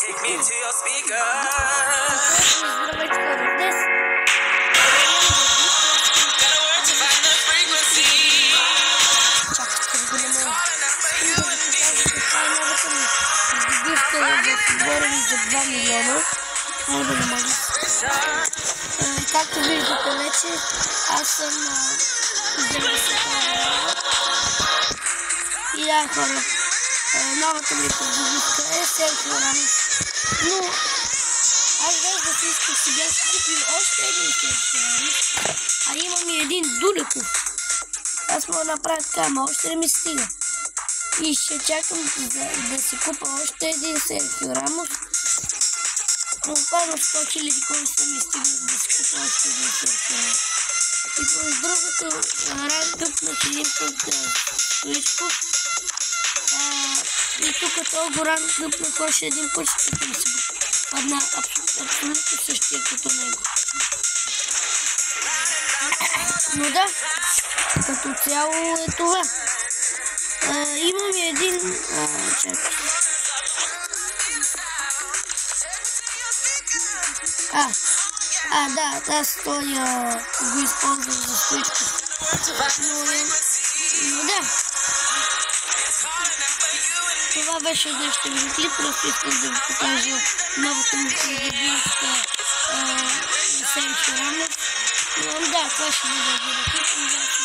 Здравейте хора, днес чакайте да го намеря. Искам да ви покажа каква е новата ми сбивка в отбора ми за 2 милиона. Мога да намеря. Както виждате вече, аз съм на 90 и да, хора, новата ми подбивка е Серхио Рамос. Но аз без да си исках си бях купил още един Серхио Рамос, а имам и един Дулеков. Аз мога да направя така, но още не ми стига. И ще чакам да си купа още един Серхио Рамос. Но буквално 100 000 коли ще ми стига да си купа още един Серхио Рамос. И по другото ранг къпнах един път Стоичков. И тук този ранг къпнах още един път, ще ми се падна абсолютно същия като него. Но да, като цяло е това. Имам и един... чакай. Да, аз той го използвам за Стоичков. Но да. Това беше днешния ми клип, просто искам да ви покажа новата ми придобивка Серхио Рамос. Да, това ще бъде клип.